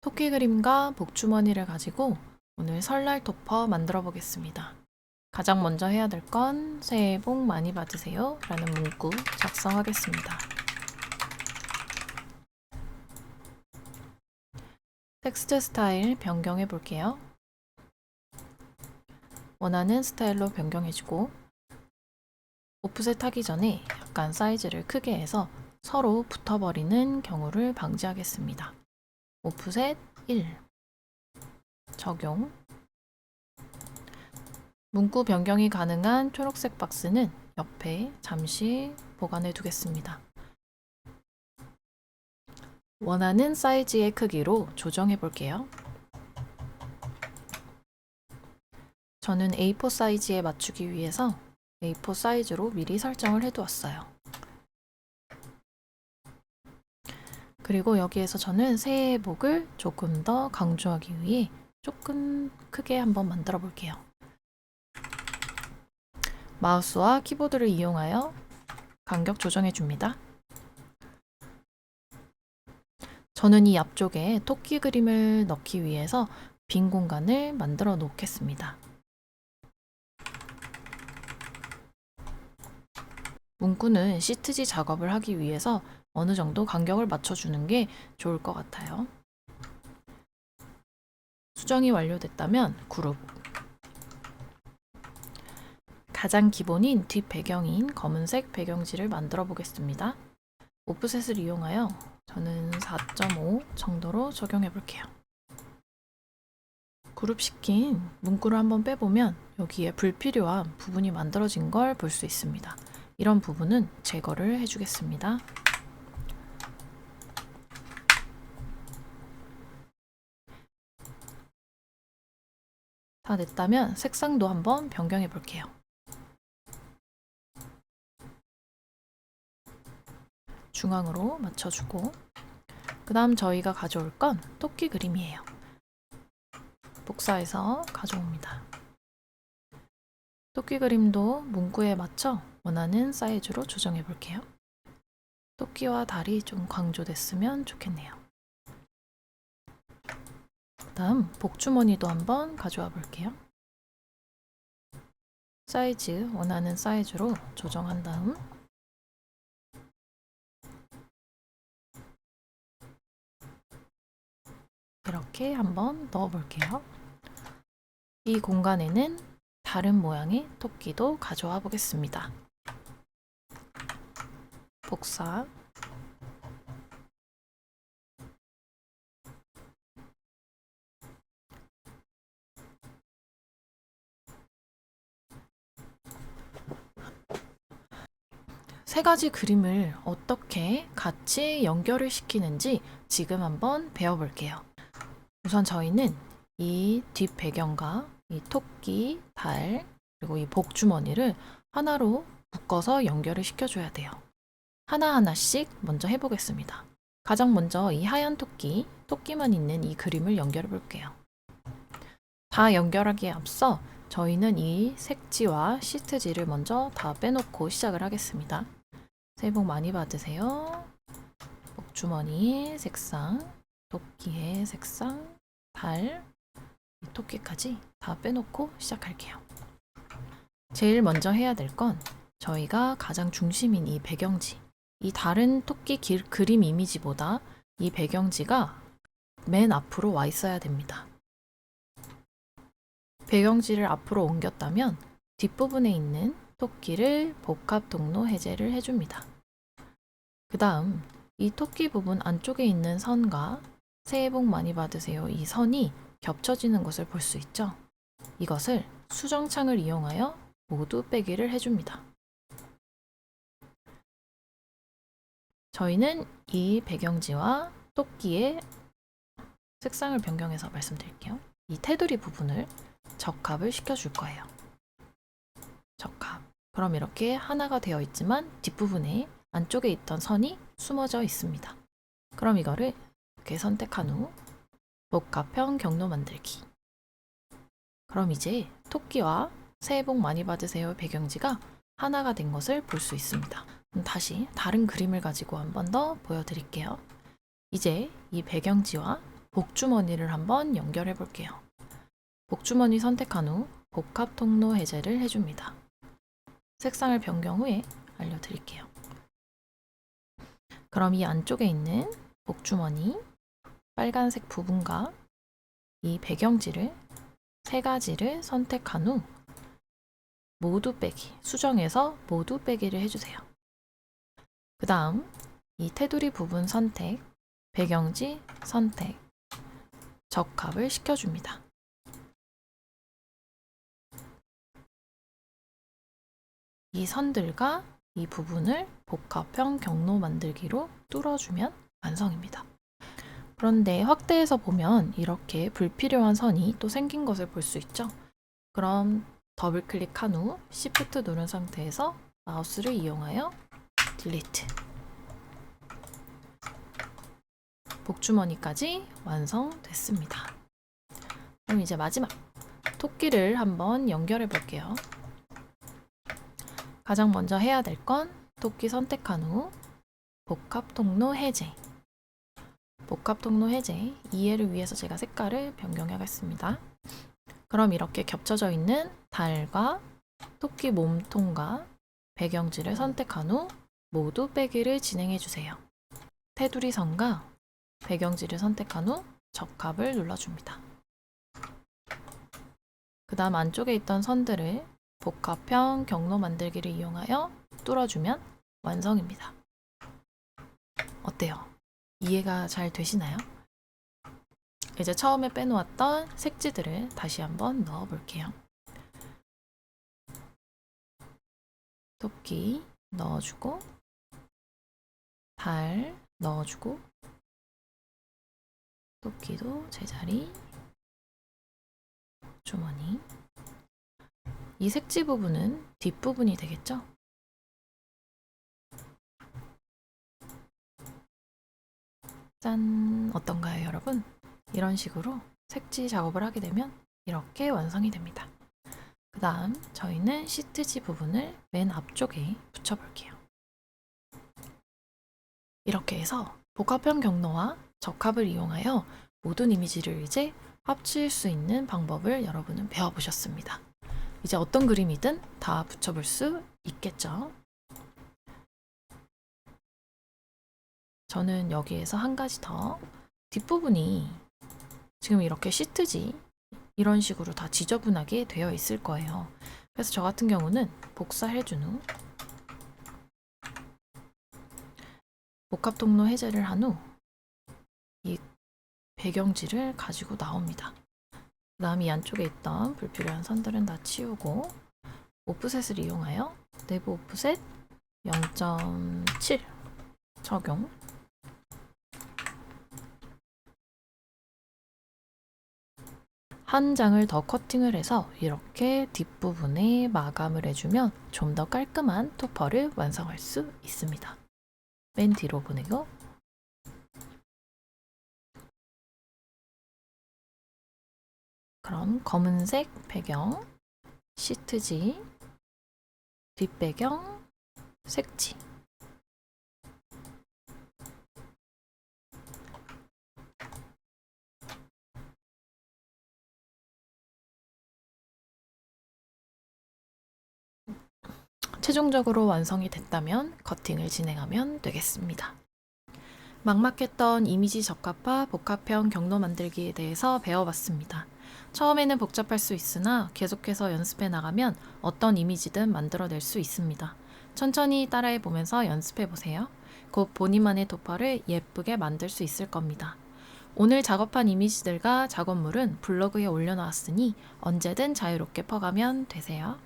토끼 그림과 복주머니를 가지고 오늘 설날 토퍼 만들어 보겠습니다. 가장 먼저 해야 될 건 새해 복 많이 받으세요 라는 문구 작성하겠습니다. 텍스트 스타일 변경해 볼게요. 원하는 스타일로 변경해주고 오프셋 하기 전에 약간 사이즈를 크게 해서 서로 붙어버리는 경우를 방지하겠습니다. 오프셋 1 적용. 문구 변경이 가능한 초록색 박스는 옆에 잠시 보관해 두겠습니다. 원하는 사이즈의 크기로 조정해 볼게요. 저는 A4 사이즈에 맞추기 위해서 A4 사이즈로 미리 설정을 해 두었어요. 그리고 여기에서 저는 새해 복을 조금 더 강조하기 위해 조금 크게 한번 만들어 볼게요. 마우스와 키보드를 이용하여 간격 조정해 줍니다. 저는 이 앞쪽에 토끼 그림을 넣기 위해서 빈 공간을 만들어 놓겠습니다. 문구는 시트지 작업을 하기 위해서 어느 정도 간격을 맞춰주는 게 좋을 것 같아요. 수정이 완료됐다면 그룹. 가장 기본인 뒷 배경인 검은색 배경지를 만들어 보겠습니다. 오프셋을 이용하여 저는 4.5 정도로 적용해 볼게요. 그룹시킨 문구를 한번 빼보면 여기에 불필요한 부분이 만들어진 걸 볼 수 있습니다. 이런 부분은 제거를 해주겠습니다. 다 됐다면 색상도 한번 변경해 볼게요. 중앙으로 맞춰주고 그 다음 저희가 가져올 건 토끼 그림이에요. 복사해서 가져옵니다. 토끼 그림도 문구에 맞춰 원하는 사이즈로 조정해 볼게요. 토끼와 달이 좀 강조됐으면 좋겠네요. 다음 복주머니도 한번 가져와 볼게요. 사이즈 원하는 사이즈로 조정한 다음 이렇게 한번 넣어 볼게요. 이 공간에는 다른 모양의 토끼도 가져와 보겠습니다. 복사. 세 가지 그림을 어떻게 같이 연결을 시키는지 지금 한번 배워볼게요. 우선 저희는 이 뒷 배경과 이 토끼, 달, 그리고 이 복주머니를 하나로 묶어서 연결을 시켜줘야 돼요. 하나하나씩 먼저 해보겠습니다. 가장 먼저 이 하얀 토끼만 있는 이 그림을 연결해 볼게요. 다 연결하기에 앞서 저희는 이 색지와 시트지를 먼저 다 빼놓고 시작을 하겠습니다. 새해 복 많이 받으세요. 복주머니 색상, 토끼의 색상, 달, 토끼까지 다 빼놓고 시작할게요. 제일 먼저 해야 될 건 저희가 가장 중심인 이 배경지, 이 다른 토끼 그림 이미지보다 이 배경지가 맨 앞으로 와 있어야 됩니다. 배경지를 앞으로 옮겼다면 뒷부분에 있는 토끼를 복합 동로 해제를 해줍니다. 그 다음 이 토끼 부분 안쪽에 있는 선과 새해 복 많이 받으세요 이 선이 겹쳐지는 것을 볼 수 있죠. 이것을 수정창을 이용하여 모두 빼기를 해줍니다. 저희는 이 배경지와 토끼의 색상을 변경해서 말씀드릴게요. 이 테두리 부분을 적합을 시켜줄 거예요. 적합. 그럼 이렇게 하나가 되어 있지만 뒷부분에 안쪽에 있던 선이 숨어져 있습니다. 그럼 이거를 이렇게 선택한 후 복합형 경로 만들기. 그럼 이제 토끼와 새해 복 많이 받으세요 배경지가 하나가 된 것을 볼 수 있습니다. 다시 다른 그림을 가지고 한 번 더 보여드릴게요. 이제 이 배경지와 복주머니를 한번 연결해 볼게요. 복주머니 선택한 후 복합 통로 해제를 해줍니다. 색상을 변경 후에 알려드릴게요. 그럼 이 안쪽에 있는 복주머니 빨간색 부분과 이 배경지를 세 가지를 선택한 후 모두 빼기, 수정해서 모두 빼기를 해주세요. 그 다음 이 테두리 부분 선택, 배경지 선택, 적합을 시켜줍니다. 이 선들과 이 부분을 복합형 경로 만들기로 뚫어주면 완성입니다. 그런데 확대해서 보면 이렇게 불필요한 선이 또 생긴 것을 볼 수 있죠. 그럼 더블 클릭한 후 Shift 누른 상태에서 마우스를 이용하여 딜리트. 복주머니까지 완성됐습니다. 그럼 이제 마지막 토끼를 한번 연결해 볼게요. 가장 먼저 해야 될 건 토끼 선택한 후 복합 통로 해제. 복합 통로 해제 이해를 위해서 제가 색깔을 변경하겠습니다. 그럼 이렇게 겹쳐져 있는 달과 토끼 몸통과 배경지를 선택한 후 모두 빼기를 진행해 주세요. 테두리 선과 배경지를 선택한 후 적합을 눌러줍니다. 그 다음 안쪽에 있던 선들을 복합형 경로 만들기를 이용하여 뚫어주면 완성입니다. 어때요? 이해가 잘 되시나요? 이제 처음에 빼놓았던 색지들을 다시 한번 넣어 볼게요. 토끼 넣어주고, 달 넣어주고, 토끼도 제자리, 주머니. 이 색지 부분은 뒷부분이 되겠죠? 짠! 어떤가요, 여러분? 이런 식으로 색지 작업을 하게 되면 이렇게 완성이 됩니다. 그 다음 저희는 시트지 부분을 맨 앞쪽에 붙여볼게요. 이렇게 해서 복합형 경로와 적합을 이용하여 모든 이미지를 이제 합칠 수 있는 방법을 여러분은 배워보셨습니다. 이제 어떤 그림이든 다 붙여볼 수 있겠죠? 저는 여기에서 한 가지 더, 뒷부분이 지금 이렇게 시트지 이런 식으로 다 지저분하게 되어 있을 거예요. 그래서 저 같은 경우는 복사해준 후 복합 통로 해제를 한 후 이 배경지를 가지고 나옵니다. 그 다음 이 안쪽에 있던 불필요한 선들은 다 치우고 오프셋을 이용하여 내부 오프셋 0.7 적용. 한 장을 더 커팅을 해서 이렇게 뒷부분에 마감을 해주면 좀 더 깔끔한 토퍼를 완성할 수 있습니다. 맨 뒤로 보내고 그럼 검은색 배경, 시트지, 뒷배경, 색지. 최종적으로 완성이 됐다면 커팅을 진행하면 되겠습니다. 막막했던 이미지 적합화 복합형 경로 만들기에 대해서 배워봤습니다. 처음에는 복잡할 수 있으나 계속해서 연습해 나가면 어떤 이미지든 만들어낼 수 있습니다. 천천히 따라해 보면서 연습해 보세요. 곧 본인만의 토퍼를 예쁘게 만들 수 있을 겁니다. 오늘 작업한 이미지들과 작업물은 블로그에 올려놓았으니 언제든 자유롭게 퍼가면 되세요.